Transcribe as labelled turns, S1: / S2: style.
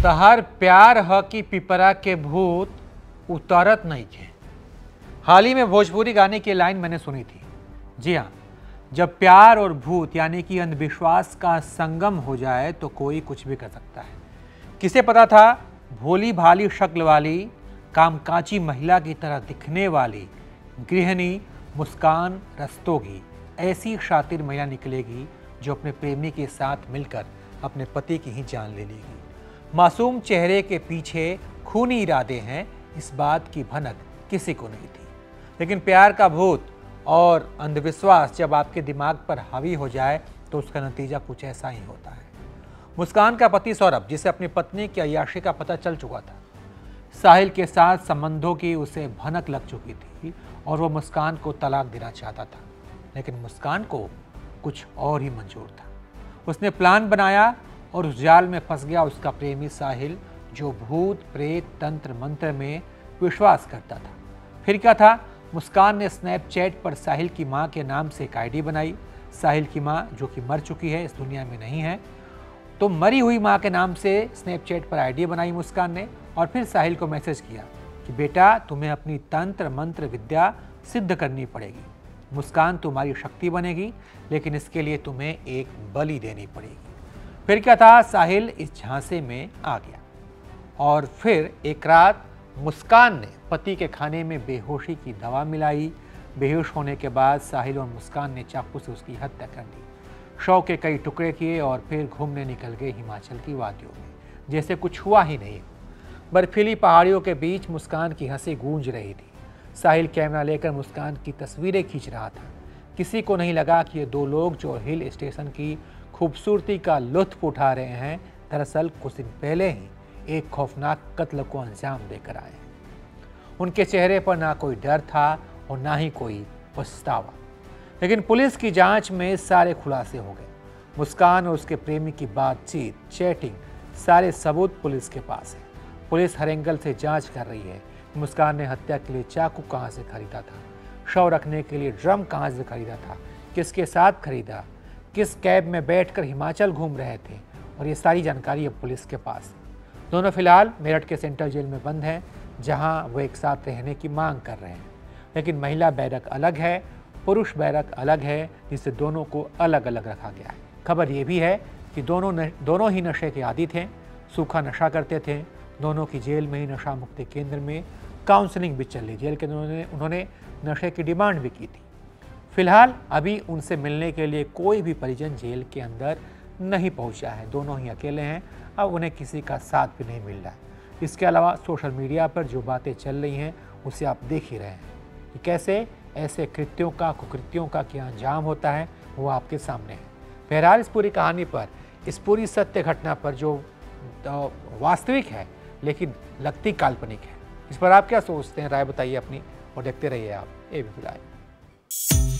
S1: तहार प्यार ह कि पिपरा के भूत उतरत नहीं थे। हाल ही में भोजपुरी गाने की लाइन मैंने सुनी थी। जी हाँ, जब प्यार और भूत यानी कि अंधविश्वास का संगम हो जाए तो कोई कुछ भी कर सकता है। किसे पता था भोली भाली शक्ल वाली कामकाजी महिला की तरह दिखने वाली गृहिणी मुस्कान रस्तोगी ऐसी शातिर महिला निकलेगी जो अपने प्रेमी के साथ मिलकर अपने पति की ही जान ले लेगी। मासूम चेहरे के पीछे खूनी इरादे हैं, इस बात की भनक किसी को नहीं थी। लेकिन प्यार का भूत और अंधविश्वास जब आपके दिमाग पर हावी हो जाए तो उसका नतीजा कुछ ऐसा ही होता है। मुस्कान का पति सौरभ, जिसे अपनी पत्नी की अय्याशी का पता चल चुका था, साहिल के साथ संबंधों की उसे भनक लग चुकी थी और वो मुस्कान को तलाक देना चाहता था। लेकिन मुस्कान को कुछ और ही मंजूर था। उसने प्लान बनाया और उस जाल में फंस गया उसका प्रेमी साहिल, जो भूत प्रेत तंत्र मंत्र में विश्वास करता था। फिर क्या था, मुस्कान ने स्नैपचैट पर साहिल की मां के नाम से एक आईडी बनाई। साहिल की मां जो कि मर चुकी है, इस दुनिया में नहीं है, तो मरी हुई मां के नाम से स्नैपचैट पर आईडी बनाई मुस्कान ने और फिर साहिल को मैसेज किया कि बेटा तुम्हें अपनी तंत्र मंत्र विद्या सिद्ध करनी पड़ेगी। मुस्कान तुम्हारी शक्ति बनेगी, लेकिन इसके लिए तुम्हें एक बलि देनी पड़ेगी। फिर क्या था, साहिल इस झांसे में आ गया और फिर एक रात मुस्कान ने पति के खाने में बेहोशी की दवा मिलाई। बेहोश होने के बाद साहिल और मुस्कान ने चाकू से उसकी हत्या कर दी। शव के कई टुकड़े किए और फिर घूमने निकल गए हिमाचल की वादियों में, जैसे कुछ हुआ ही नहीं। बर्फीली पहाड़ियों के बीच मुस्कान की हंसी गूंज रही थी। साहिल कैमरा लेकर मुस्कान की तस्वीरें खींच रहा था। किसी को नहीं लगा कि ये दो लोग जो हिल स्टेशन की खूबसूरती का लुत्फ उठा रहे हैं, दरअसल कुछ दिन पहले ही एक खौफनाक कत्ल को अंजाम देकर आए हैं। उनके चेहरे पर ना कोई डर था और ना ही कोई पछतावा। लेकिन पुलिस की जांच में सारे खुलासे हो गए। मुस्कान और उसके प्रेमी की बातचीत, चैटिंग, सारे सबूत पुलिस के पास है। पुलिस हर एंगल से जांच कर रही है। मुस्कान ने हत्या के लिए चाकू कहाँ से खरीदा था, शव रखने के लिए ड्रम कहाँ से खरीदा था, किसके साथ खरीदा, किस कैब में बैठकर हिमाचल घूम रहे थे, और ये सारी जानकारी अब पुलिस के पास है। दोनों फिलहाल मेरठ के सेंट्रल जेल में बंद हैं, जहां वो एक साथ रहने की मांग कर रहे हैं। लेकिन महिला बैरक अलग है, पुरुष बैरक अलग है, जिससे दोनों को अलग अलग रखा गया है। खबर ये भी है कि दोनों ही नशे के आदी थे, सूखा नशा करते थे। दोनों की जेल में ही नशा मुक्ति केंद्र में काउंसलिंग भी चल रही। जेल के उन्होंने नशे की डिमांड भी की थी। फिलहाल अभी उनसे मिलने के लिए कोई भी परिजन जेल के अंदर नहीं पहुंचा है। दोनों ही अकेले हैं, अब उन्हें किसी का साथ भी नहीं मिल रहा है। इसके अलावा सोशल मीडिया पर जो बातें चल रही हैं उसे आप देख ही रहे हैं कि कैसे ऐसे कृत्यों का, कुकृत्यों का क्या अंजाम होता है, वो आपके सामने है। बहरहाल इस पूरी कहानी पर, इस पूरी सत्य घटना पर जो वास्तविक है लेकिन लगती काल्पनिक है, इस पर आप क्या सोचते हैं? राय बताइए अपनी और देखते रहिए आप एबीपी लाइव।